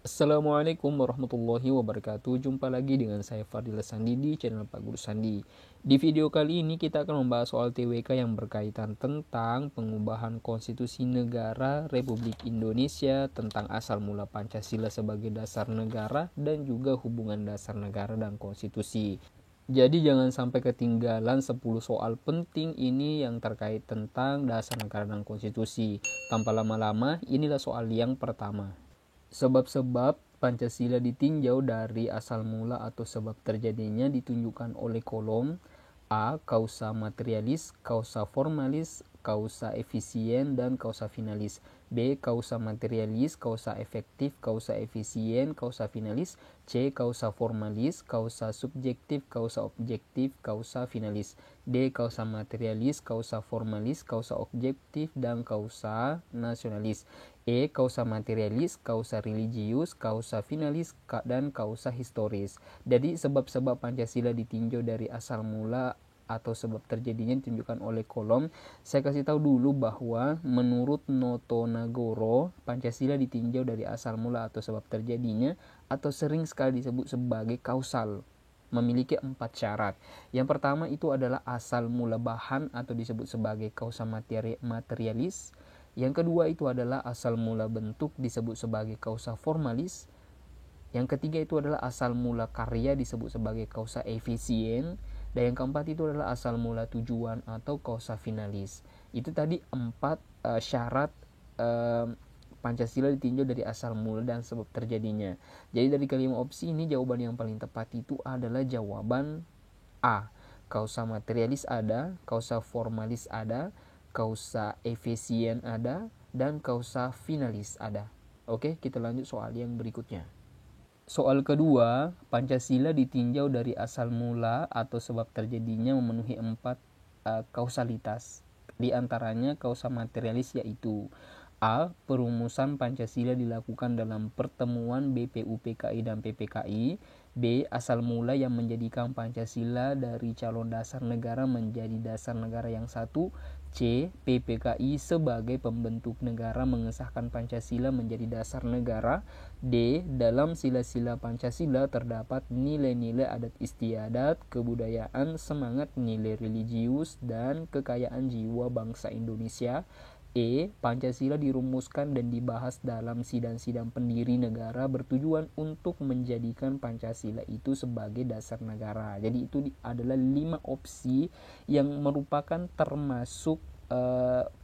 Assalamualaikum warahmatullahi wabarakatuh. Jumpa lagi dengan saya Fadil Sandi di channel Pak Guru Sandi. Di video kali ini kita akan membahas soal TWK yang berkaitan tentang pengubahan konstitusi negara Republik Indonesia, tentang asal mula Pancasila sebagai dasar negara, dan juga hubungan dasar negara dan konstitusi. Jadi jangan sampai ketinggalan 10 soal penting ini yang terkait tentang dasar negara dan konstitusi. Tanpa lama-lama, inilah soal yang pertama. Sebab-sebab Pancasila ditinjau dari asal mula atau sebab terjadinya ditunjukkan oleh kolom A. Kausa materialis, kausa formalis, kausa efisien, dan kausa finalis. B. Kausa materialis, kausa efektif, kausa efisien, kausa finalis. C. Kausa formalis, kausa subjektif, kausa objektif, kausa finalis. D. Kausa materialis, kausa formalis, kausa objektif, dan kausa nasionalis. E. Kausa materialis, kausa religius, kausa finalis, dan kausa historis. Jadi sebab-sebab Pancasila ditinjau dari asal mula atau sebab terjadinya ditunjukkan oleh kolom. Saya kasih tahu dulu bahwa menurut Noto Nagoro, Pancasila ditinjau dari asal mula atau sebab terjadinya, atau sering sekali disebut sebagai kausal, memiliki 4 syarat. Yang pertama itu adalah asal mula bahan atau disebut sebagai kausa materialis. Yang kedua itu adalah asal mula bentuk, disebut sebagai kausa formalis. Yang ketiga itu adalah asal mula karya, disebut sebagai kausa efisien. Dan yang keempat itu adalah asal mula tujuan atau kausa finalis. Itu tadi 4 syarat Pancasila ditinjau dari asal mula dan sebab terjadinya. Jadi dari kelima opsi ini jawaban yang paling tepat itu adalah jawaban A. Kausa materialis ada, kausa formalis ada, kausa efisien ada, dan kausa finalis ada. Oke, kita lanjut soal yang berikutnya. Soal kedua, Pancasila ditinjau dari asal mula atau sebab terjadinya memenuhi 4 kausalitas. Di antaranya kausa materialis yaitu A. Perumusan Pancasila dilakukan dalam pertemuan BPUPKI dan PPKI. B. Asal mula yang menjadikan Pancasila dari calon dasar negara menjadi dasar negara yang satu. C. PPKI sebagai pembentuk negara mengesahkan Pancasila menjadi dasar negara. D. Dalam sila-sila Pancasila terdapat nilai-nilai adat istiadat, kebudayaan, semangat nilai religius, dan kekayaan jiwa bangsa Indonesia. E. Pancasila dirumuskan dan dibahas dalam sidang-sidang pendiri negara bertujuan untuk menjadikan Pancasila itu sebagai dasar negara. Jadi itu adalah 5 opsi yang merupakan termasuk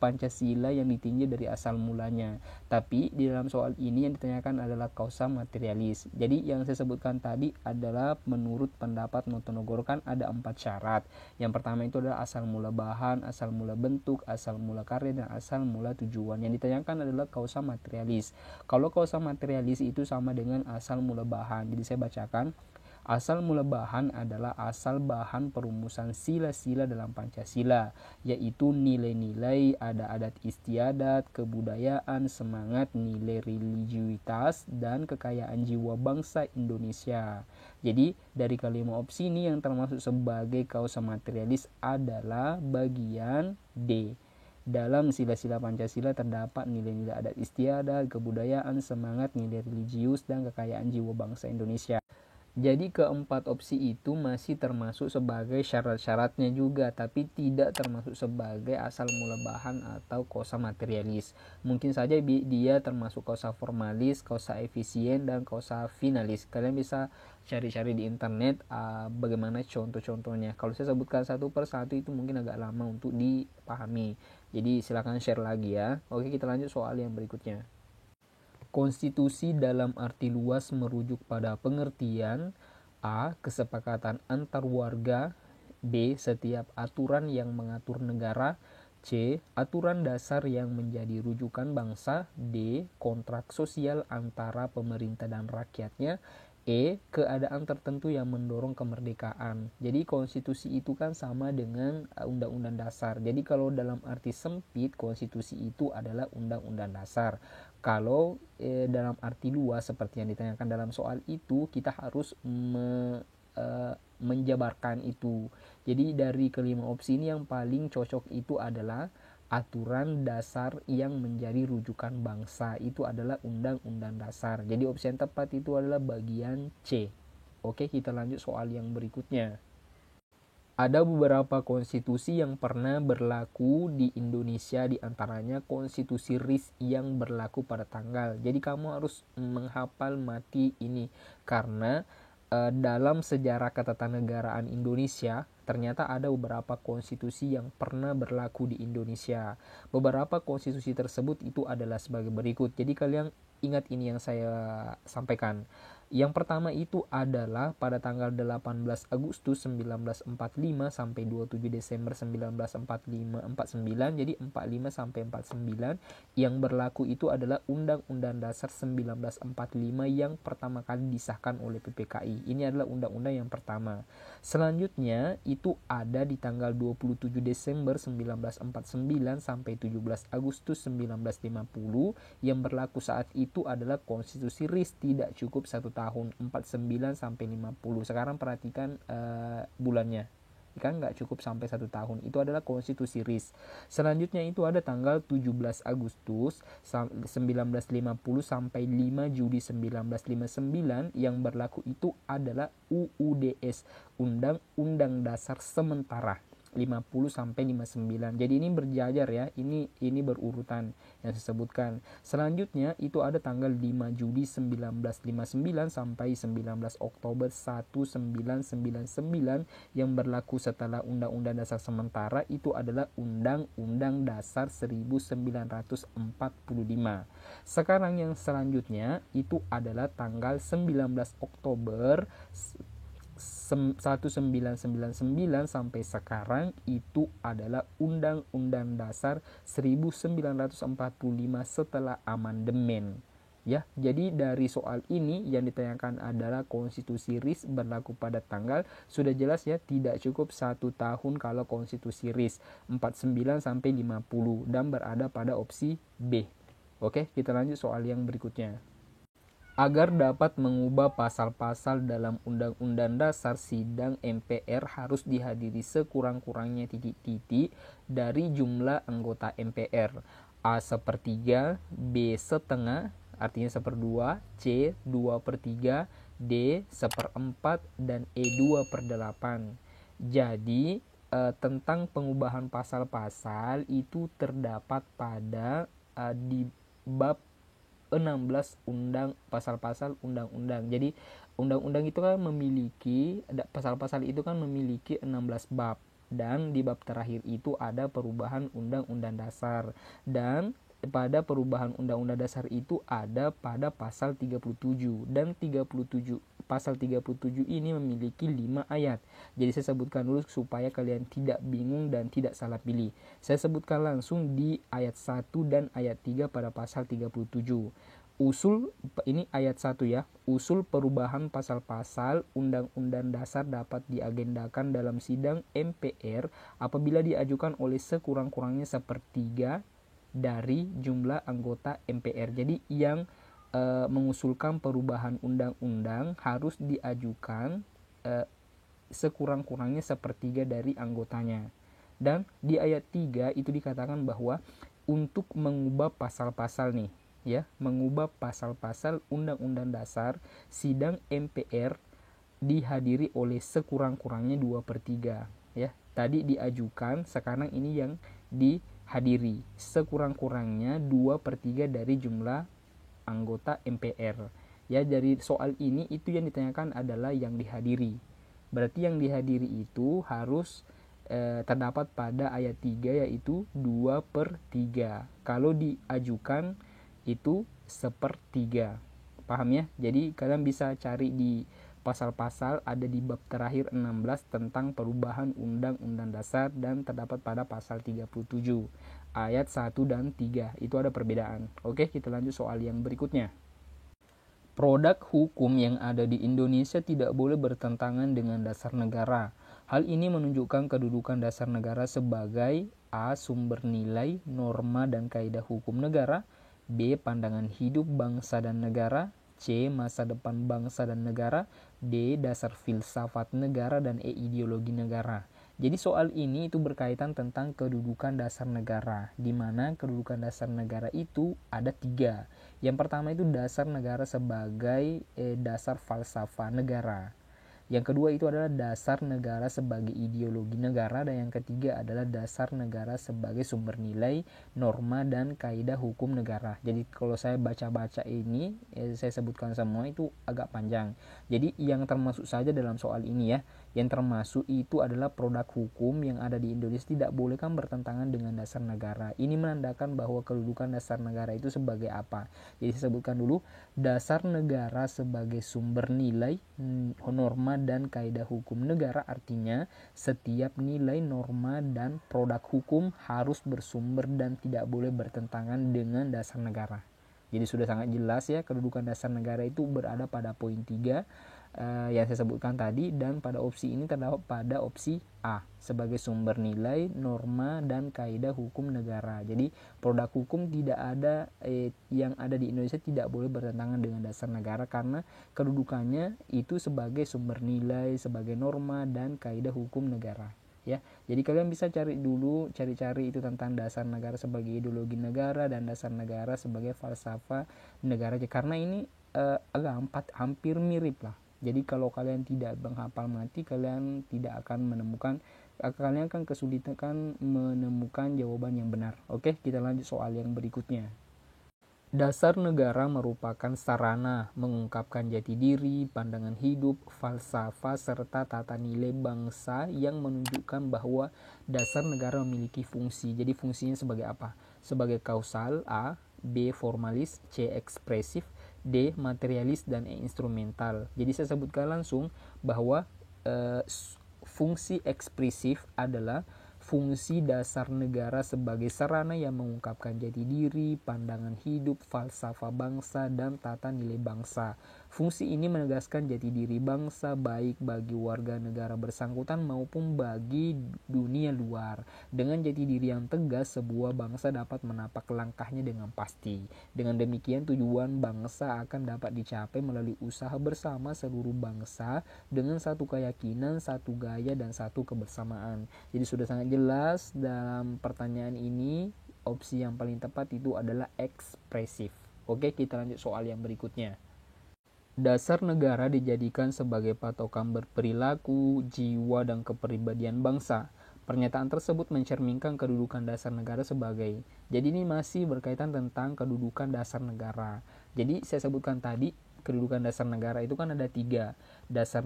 Pancasila yang ditinjau dari asal mulanya. Tapi di dalam soal ini yang ditanyakan adalah kausa materialis. Jadi yang saya sebutkan tadi adalah menurut pendapat Noto Nagoro kan ada 4 syarat. Yang pertama itu adalah asal mula bahan, asal mula bentuk, asal mula karya, dan asal mula tujuan. Yang ditanyakan adalah kausa materialis. Kalau kausa materialis itu sama dengan asal mula bahan. Jadi saya bacakan. Asal mula bahan adalah asal bahan perumusan sila-sila dalam Pancasila, yaitu nilai-nilai adat istiadat, kebudayaan, semangat, nilai religiusitas, dan kekayaan jiwa bangsa Indonesia. Jadi dari kelima opsi ini yang termasuk sebagai kausa materialis adalah bagian D. Dalam sila-sila Pancasila terdapat nilai-nilai adat istiadat, kebudayaan, semangat, nilai religius, dan kekayaan jiwa bangsa Indonesia. Jadi keempat opsi itu masih termasuk sebagai syarat-syaratnya juga, tapi tidak termasuk sebagai asal mula bahan atau kausa materialis. Mungkin saja dia termasuk kausa formalis, kausa efisien, dan kausa finalis. Kalian bisa cari-cari di internet bagaimana contoh-contohnya. Kalau saya sebutkan satu per satu itu mungkin agak lama untuk dipahami. Jadi silakan share lagi ya. Oke, kita lanjut soal yang berikutnya. Konstitusi dalam arti luas merujuk pada pengertian A. Kesepakatan antar warga. B. Setiap aturan yang mengatur negara. C. Aturan dasar yang menjadi rujukan bangsa. D. Kontrak sosial antara pemerintah dan rakyatnya. E. Keadaan tertentu yang mendorong kemerdekaan. Jadi konstitusi itu kan sama dengan undang-undang dasar. Jadi kalau dalam arti sempit, konstitusi itu adalah undang-undang dasar. Kalau dalam arti luas seperti yang ditanyakan dalam soal itu, kita harus menjabarkan itu. Jadi dari kelima opsi ini yang paling cocok itu adalah aturan dasar yang menjadi rujukan bangsa. Itu adalah undang-undang dasar. Jadi opsi yang tepat itu adalah bagian C. Oke, kita lanjut soal yang berikutnya. Ada beberapa konstitusi yang pernah berlaku di Indonesia, diantaranya konstitusi RIS yang berlaku pada tanggal. Jadi kamu harus menghafal mati ini karena dalam sejarah ketatanegaraan Indonesia ternyata ada beberapa konstitusi yang pernah berlaku di Indonesia. Beberapa konstitusi tersebut itu adalah sebagai berikut. Jadi kalian ingat ini yang saya sampaikan. Yang pertama itu adalah pada tanggal 18 Agustus 1945 sampai 27 Desember 1949. Jadi 45 sampai 49 yang berlaku itu adalah Undang-Undang Dasar 1945 yang pertama kali disahkan oleh PPKI. Ini adalah undang-undang yang pertama. Selanjutnya itu ada di tanggal 27 Desember 1949 sampai 17 Agustus 1950 yang berlaku saat itu adalah konstitusi RIS, tidak cukup 1 tahun, 49 sampai 50. Sekarang perhatikan bulannya, kan nggak cukup sampai 1 tahun. Itu adalah konstitusi RIS. Selanjutnya itu ada tanggal 17 Agustus 1950 sampai 5 Juli 1959 yang berlaku itu adalah UUDS, Undang-Undang Dasar Sementara 50 sampai 59. Jadi ini berjajar ya. Ini berurutan yang saya sebutkan. Selanjutnya itu ada tanggal 5 Juli 1959 sampai 19 Oktober 1999 yang berlaku setelah Undang-Undang Dasar Sementara itu adalah Undang-Undang Dasar 1945. Sekarang yang selanjutnya itu adalah tanggal 19 Oktober 1999 sampai sekarang itu adalah Undang-Undang Dasar 1945 setelah amandemen. Ya, jadi dari soal ini yang ditanyakan adalah konstitusi RIS berlaku pada tanggal, sudah jelas ya, tidak cukup 1 tahun kalau konstitusi RIS 49 sampai 50 dan berada pada opsi B. Oke, kita lanjut soal yang berikutnya. Agar dapat mengubah pasal-pasal dalam Undang-Undang Dasar, sidang MPR harus dihadiri sekurang-kurangnya titik-titik dari jumlah anggota MPR. A sepertiga, B setengah, artinya 1/2, C 2/3, D 1/4, dan E 2/8. Jadi tentang pengubahan pasal-pasal itu terdapat pada di bab 16 pasal-pasal undang-undang. Jadi undang-undang itu kan memiliki pasal-pasal itu kan memiliki 16 bab, dan di bab terakhir itu ada perubahan undang-undang dasar, dan pada perubahan undang-undang dasar itu ada pada pasal 37, dan pasal 37 ini memiliki 5 ayat. Jadi saya sebutkan dulu supaya kalian tidak bingung dan tidak salah pilih. Saya sebutkan langsung di ayat 1 dan ayat 3 pada pasal 37. Usul, ini ayat 1 ya. Usul perubahan pasal-pasal Undang-Undang Dasar dapat diagendakan dalam sidang MPR apabila diajukan oleh sekurang-kurangnya 1/3 dari jumlah anggota MPR. Jadi yang mengusulkan perubahan undang-undang harus diajukan sekurang-kurangnya 1/3 dari anggotanya. Dan di ayat 3 itu dikatakan bahwa untuk mengubah pasal-pasal nih ya, mengubah pasal-pasal Undang-Undang Dasar, sidang MPR dihadiri oleh sekurang-kurangnya 2/3 ya. Tadi diajukan, sekarang ini yang dihadiri sekurang-kurangnya 2/3 dari jumlah anggota MPR. Ya, dari soal ini itu yang ditanyakan adalah yang dihadiri. Berarti yang dihadiri itu harus terdapat pada ayat 3 yaitu 2/3. Kalau diajukan itu 1/3. Paham ya? Jadi kalian bisa cari di pasal-pasal, ada di bab terakhir 16 tentang perubahan Undang-Undang Dasar, dan terdapat pada pasal 37 ayat 1 dan 3. Itu ada perbedaan. Oke, kita lanjut soal yang berikutnya. Produk hukum yang ada di Indonesia tidak boleh bertentangan dengan dasar negara. Hal ini menunjukkan kedudukan dasar negara sebagai A. Sumber nilai, norma, dan kaidah hukum negara, B. Pandangan hidup bangsa dan negara, C. Masa depan bangsa dan negara, D. Dasar filsafat negara, dan E. Ideologi negara. Jadi soal ini itu berkaitan tentang kedudukan dasar negara, di mana kedudukan dasar negara itu ada 3. Yang pertama itu dasar negara sebagai dasar falsafah negara. Yang kedua itu adalah dasar negara sebagai ideologi negara, dan yang ketiga adalah dasar negara sebagai sumber nilai, norma, dan kaidah hukum negara. Jadi kalau saya baca-baca ini, saya sebutkan semua itu agak panjang. Jadi yang termasuk saja dalam soal ini ya, yang termasuk itu adalah produk hukum yang ada di Indonesia tidak boleh kan bertentangan dengan dasar negara. Ini menandakan bahwa kedudukan dasar negara itu sebagai apa. Jadi saya sebutkan dulu, dasar negara sebagai sumber nilai, norma, dan kaidah hukum negara, artinya setiap nilai, norma, dan produk hukum harus bersumber dan tidak boleh bertentangan dengan dasar negara. Jadi sudah sangat jelas ya, kedudukan dasar negara itu berada pada poin 3 yang saya sebutkan tadi, dan pada opsi ini terdapat pada opsi A sebagai sumber nilai, norma, dan kaidah hukum negara. Jadi produk hukum tidak ada yang ada di Indonesia tidak boleh bertentangan dengan dasar negara karena kedudukannya itu sebagai sumber nilai, sebagai norma, dan kaidah hukum negara. Ya, jadi kalian bisa cari itu tentang dasar negara sebagai ideologi negara dan dasar negara sebagai falsafah negara, karena ini agak hampir mirip lah. Jadi kalau kalian tidak menghafal mati, kalian akan kesulitan menemukan jawaban yang benar. Oke, kita lanjut soal yang berikutnya. Dasar negara merupakan sarana mengungkapkan jati diri, pandangan hidup, falsafah, serta tata nilai bangsa yang menunjukkan bahwa dasar negara memiliki fungsi. Jadi fungsinya sebagai apa? Sebagai kausal, A, B, formalis, C, ekspresif, D, materialis, dan E, instrumental. Jadi saya sebutkan langsung bahwa fungsi ekspresif adalah fungsi dasar negara sebagai sarana yang mengungkapkan jati diri, pandangan hidup, falsafah bangsa, dan tata nilai bangsa. Fungsi ini menegaskan jati diri bangsa baik bagi warga negara bersangkutan maupun bagi dunia luar. Dengan jati diri yang tegas, sebuah bangsa dapat menapak langkahnya dengan pasti. Dengan demikian, tujuan bangsa akan dapat dicapai melalui usaha bersama seluruh bangsa dengan satu keyakinan, satu gaya, dan satu kebersamaan. Jadi sudah sangat jelas dalam pertanyaan ini, opsi yang paling tepat itu adalah ekspresif. Oke, kita lanjut soal yang berikutnya. Dasar negara dijadikan sebagai patokan berperilaku, jiwa, dan kepribadian bangsa. Pernyataan tersebut mencerminkan kedudukan dasar negara sebagai. Jadi ini masih berkaitan tentang kedudukan dasar negara. Jadi saya sebutkan tadi, kedudukan dasar negara itu kan ada 3.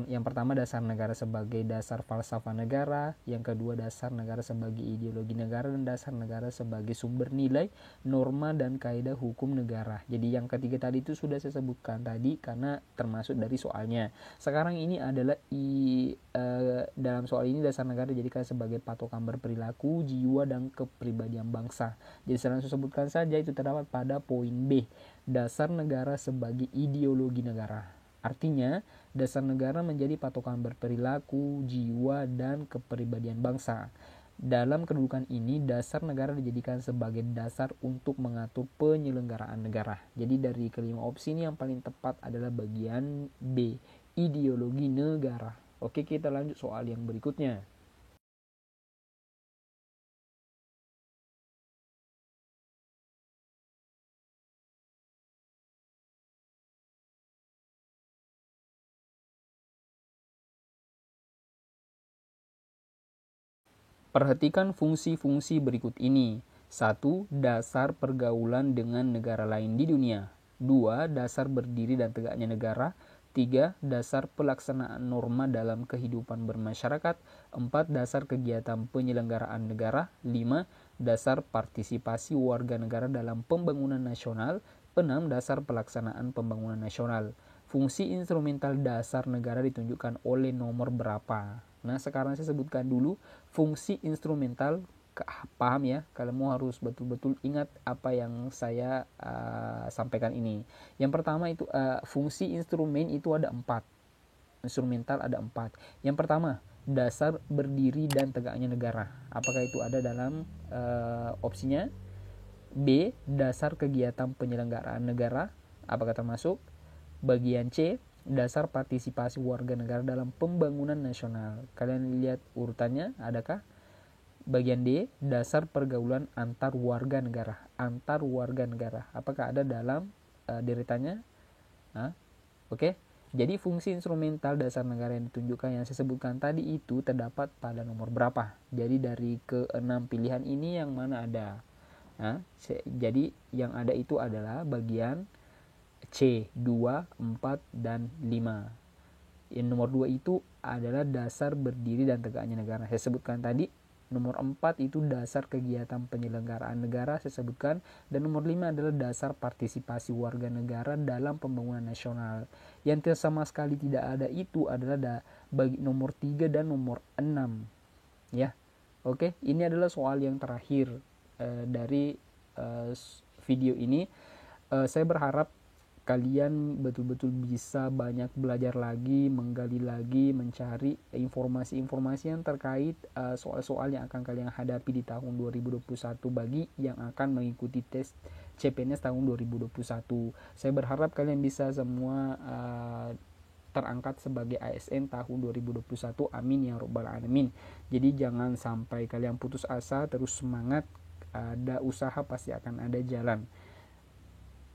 Yang pertama dasar negara sebagai dasar falsafah negara, yang kedua dasar negara sebagai ideologi negara, dan dasar negara sebagai sumber nilai, norma, dan kaidah hukum negara. Jadi yang ketiga tadi itu sudah saya sebutkan tadi karena termasuk dari soalnya. Sekarang ini adalah dalam soal ini dasar negara dijadikan sebagai patokan berperilaku, jiwa, dan kepribadian bangsa. Jadi saya langsung sebutkan saja, itu terdapat pada poin B, dasar negara sebagai ideologi negara. Artinya, dasar negara menjadi patokan berperilaku, jiwa, dan kepribadian bangsa. Dalam kedudukan ini, dasar negara dijadikan sebagai dasar untuk mengatur penyelenggaraan negara. Jadi dari kelima opsi ini yang paling tepat adalah bagian B, ideologi negara. Oke, kita lanjut soal yang berikutnya. Perhatikan fungsi-fungsi berikut ini. 1. Dasar pergaulan dengan negara lain di dunia. 2. Dasar berdiri dan tegaknya negara. 3. Dasar pelaksanaan norma dalam kehidupan bermasyarakat. 4. Dasar kegiatan penyelenggaraan negara. 5. Dasar partisipasi warga negara dalam pembangunan nasional. 6. Dasar pelaksanaan pembangunan nasional. Fungsi instrumental dasar negara ditunjukkan oleh nomor berapa. Nah, sekarang saya sebutkan dulu fungsi instrumental. Paham ya, kalian harus betul-betul ingat apa yang saya sampaikan ini. Yang pertama itu fungsi instrumen itu ada 4. Instrumental ada 4. Yang pertama, dasar berdiri dan tegaknya negara. Apakah itu ada dalam opsinya? B. Dasar kegiatan penyelenggaraan negara. Apakah termasuk? Bagian C. dasar partisipasi warga negara dalam pembangunan nasional. Kalian lihat urutannya, adakah? Bagian D, dasar pergaulan antar warga negara. Antar warga negara. Apakah ada dalam deretannya? Oke. Jadi fungsi instrumental dasar negara yang ditunjukkan yang saya sebutkan tadi itu terdapat pada nomor berapa? Jadi dari ke-6 pilihan ini yang mana ada? Jadi yang ada itu adalah bagian C, 2, 4, dan 5. Yang nomor 2 itu adalah dasar berdiri dan tegaknya negara. Saya sebutkan tadi. Nomor 4 itu dasar kegiatan penyelenggaraan negara, saya sebutkan. Dan nomor 5 adalah dasar partisipasi warga negara dalam pembangunan nasional. Yang sama sekali tidak ada itu adalah bagi nomor 3 dan nomor 6. Ya. Oke, ini adalah soal yang terakhir dari video ini. Saya berharap kalian betul-betul bisa banyak belajar lagi, menggali lagi, mencari informasi-informasi yang terkait soal-soal yang akan kalian hadapi di tahun 2021 bagi yang akan mengikuti tes CPNS tahun 2021. Saya berharap kalian bisa semua terangkat sebagai ASN tahun 2021. Amin ya robbal alamin. Jadi jangan sampai kalian putus asa, terus semangat. Ada usaha pasti akan ada jalan.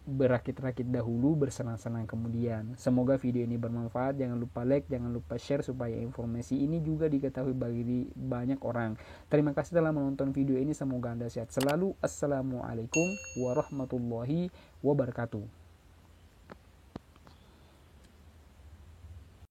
Berakit-rakit dahulu, bersenang-senang kemudian. Semoga video ini bermanfaat. Jangan lupa like, jangan lupa share supaya informasi ini juga diketahui bagi banyak orang. Terima kasih telah menonton video ini. Semoga Anda sehat selalu. Assalamualaikum warahmatullahi wabarakatuh.